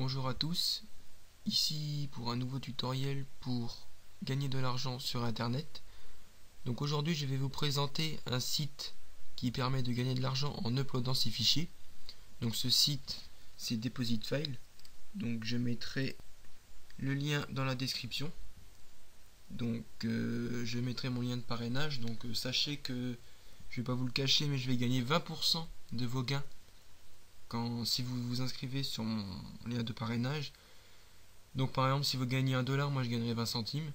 Bonjour à tous, ici pour un nouveau tutoriel pour gagner de l'argent sur internet. Donc aujourd'hui je vais vous présenter un site qui permet de gagner de l'argent en uploadant ses fichiers. Donc ce site c'est Deposit File, donc je mettrai le lien dans la description. Donc je mettrai mon lien de parrainage, donc sachez que je vais pas vous le cacher mais je vais gagner 20% de vos gains si vous vous inscrivez sur mon lien de parrainage. Donc par exemple si vous gagnez 1$, moi je gagnerai 20 centimes.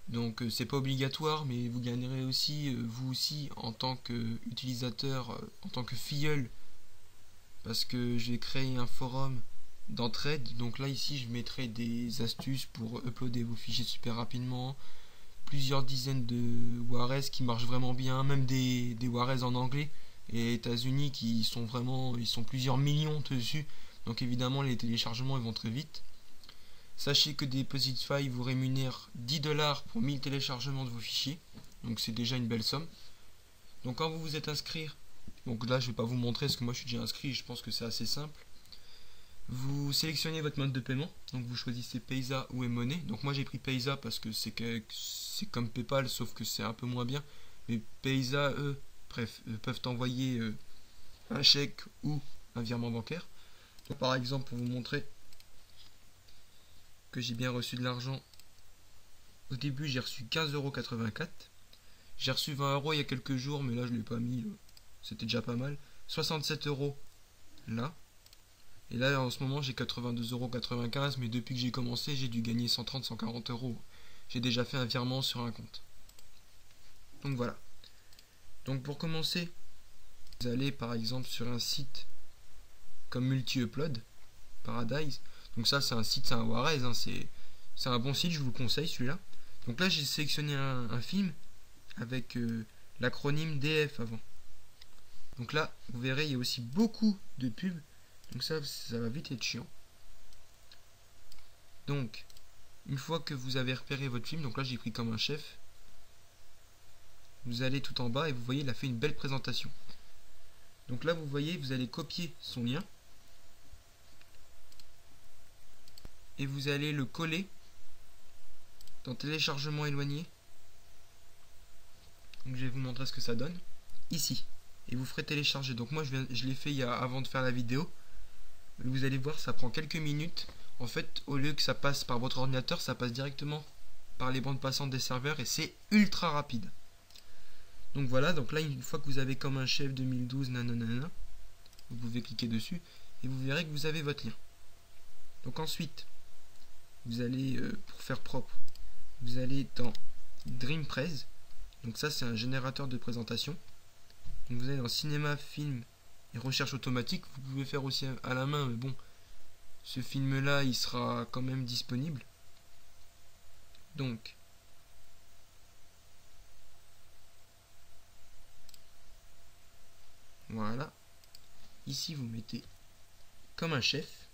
Donc c'est pas obligatoire, mais vous gagnerez aussi vous aussi en tant qu'utilisateur, en tant que filleul, parce que j'ai créé un forum d'entraide. Donc là ici je mettrai des astuces pour uploader vos fichiers super rapidement, plusieurs dizaines de Warez qui marchent vraiment bien, même des Warez en anglais et États-Unis qui sont vraiment, ils sont plusieurs millions dessus. Donc évidemment les téléchargements ils vont très vite. Sachez que Deposit File vous rémunère 10$ pour 1000 téléchargements de vos fichiers. Donc c'est déjà une belle somme. Donc quand vous vous êtes inscrit, donc là je vais pas vous montrer parce que moi je suis déjà inscrit et je pense que c'est assez simple. Vous sélectionnez votre mode de paiement, donc vous choisissez Payza ou e-money. Donc moi j'ai pris Payza parce que c'est comme PayPal sauf que c'est un peu moins bien. Mais Payza eux peuvent envoyer un chèque ou un virement bancaire. Donc, par exemple pour vous montrer que j'ai bien reçu de l'argent, au début j'ai reçu 15,84€. J'ai reçu 20€ il y a quelques jours mais là je l'ai pas mis, c'était déjà pas mal. 67€ là. Et là en ce moment j'ai 82,95€, mais depuis que j'ai commencé j'ai dû gagner 130-140€. J'ai déjà fait un virement sur un compte. Donc voilà. Donc pour commencer, vous allez par exemple sur un site comme Multi-Upload, Paradise. Donc ça c'est un site, c'est un Warez, hein, c'est un bon site, je vous le conseille celui-là. Donc là j'ai sélectionné un film avec l'acronyme DF avant. Donc là vous verrez il y a aussi beaucoup de pubs, donc ça va vite être chiant. Donc une fois que vous avez repéré votre film, donc là j'ai pris comme un chef, vous allez tout en bas et vous voyez il a fait une belle présentation. Donc là vous voyez vous allez copier son lien et vous allez le coller dans téléchargement éloigné. Donc je vais vous montrer ce que ça donne ici et vous ferez télécharger. Donc moi je l'ai fait avant de faire la vidéo. Vous allez voir ça prend quelques minutes. En fait au lieu que ça passe par votre ordinateur, ça passe directement par les bandes passantes des serveurs et c'est ultra rapide. Donc voilà, donc là une fois que vous avez comme un chef 2012 nanana, vous pouvez cliquer dessus et vous verrez que vous avez votre lien. Donc ensuite vous allez pour faire propre, vous allez dans DreamPrez. Donc ça c'est un générateur de présentation. Donc vous allez dans cinéma, film et recherche automatique. Vous pouvez faire aussi à la main, mais bon, ce film là il sera quand même disponible. Donc voilà, ici vous mettez comme un chef,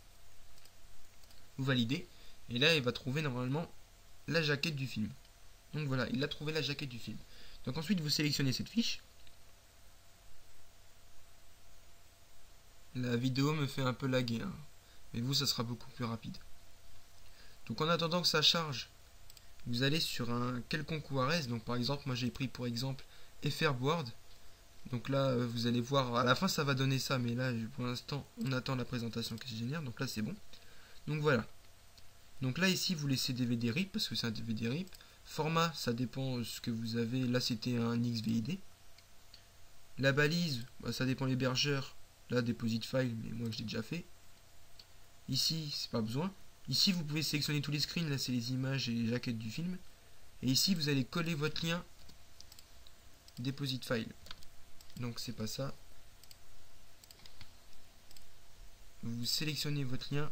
vous validez et là il va trouver normalement la jaquette du film. Donc voilà, il a trouvé la jaquette du film. Donc ensuite vous sélectionnez cette fiche. La vidéo me fait un peu laguer, hein, mais vous ça sera beaucoup plus rapide. Donc en attendant que ça charge, vous allez sur un quelconque Warez. Donc par exemple moi j'ai pris pour exemple FRBoard. Donc là vous allez voir à la fin ça va donner ça, mais là pour l'instant on attend la présentation qui se génère. Donc là c'est bon. Donc voilà. Donc là ici vous laissez DVD RIP parce que c'est un DVD RIP. Format ça dépend de ce que vous avez. Là c'était un XVID. La balise bah, ça dépend l'hébergeur. Là Deposit File, mais moi je l'ai déjà fait. Ici c'est pas besoin. Ici vous pouvez sélectionner tous les screens. Là c'est les images et les jaquettes du film. Et ici vous allez coller votre lien Deposit File. Donc c'est pas ça. Vous sélectionnez votre lien,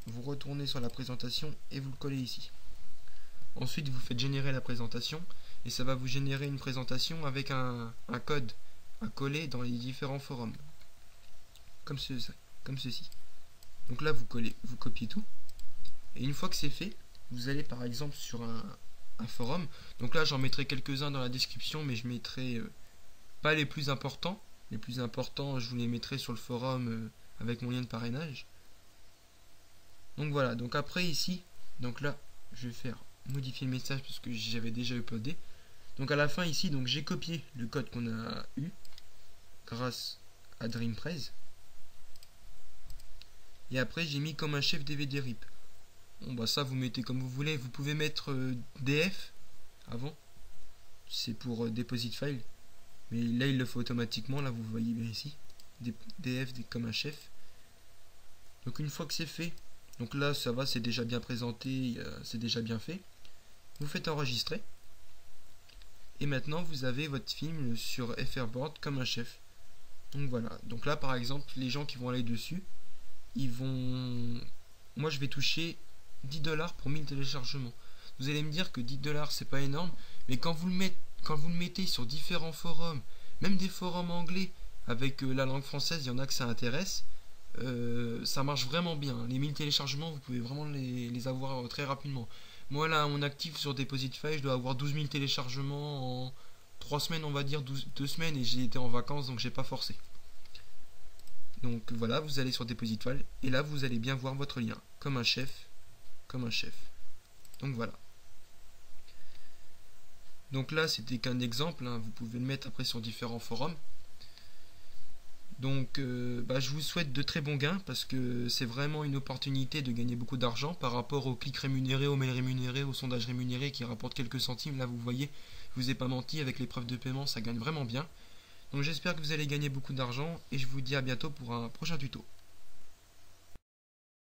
vous retournez sur la présentation et vous le collez ici. Ensuite vous faites générer la présentation et ça va vous générer une présentation avec un code à coller dans les différents forums. Comme ceci. Donc là vous copiez tout. Et une fois que c'est fait, vous allez par exemple sur un forum. Donc là j'en mettrai quelques-uns dans la description, mais je mettrai pas les plus importants. Les plus importants je vous les mettrai sur le forum avec mon lien de parrainage. Donc voilà, donc après ici, donc là je vais faire modifier le message parce que j'avais déjà uploadé. Donc à la fin ici, donc j'ai copié le code qu'on a eu grâce à DreamPrez. Et après j'ai mis comme un chef DVD RIP. Bon bah ça vous mettez comme vous voulez, vous pouvez mettre DF avant, c'est pour deposit file, mais là il le fait automatiquement, là vous voyez bien ici, DF comme un chef. Donc une fois que c'est fait, donc là ça va, c'est déjà bien présenté, c'est déjà bien fait, vous faites enregistrer, et maintenant vous avez votre film sur FRboard comme un chef. Donc voilà, donc là par exemple les gens qui vont aller dessus, ils vont, moi je vais toucher 10$ pour 1000 téléchargements. Vous allez me dire que 10$ c'est pas énorme, mais quand vous le mettez sur différents forums, même des forums anglais avec la langue française, il y en a que ça intéresse, ça marche vraiment bien. Les 1000 téléchargements, vous pouvez vraiment les avoir très rapidement. Moi là, on active sur Depositfy, je dois avoir 12 000 téléchargements en 3 semaines, on va dire 2 semaines, et j'ai été en vacances donc j'ai pas forcé. Donc voilà, vous allez sur Depositfy et là vous allez bien voir votre lien comme un chef. Donc voilà. Donc là c'était qu'un exemple, hein. Vous pouvez le mettre après sur différents forums. Donc je vous souhaite de très bons gains parce que c'est vraiment une opportunité de gagner beaucoup d'argent par rapport aux clics rémunérés, aux mails rémunérés, aux sondages rémunérés qui rapportent quelques centimes. Là vous voyez, je vous ai pas menti, avec les preuves de paiement ça gagne vraiment bien. Donc j'espère que vous allez gagner beaucoup d'argent et je vous dis à bientôt pour un prochain tuto.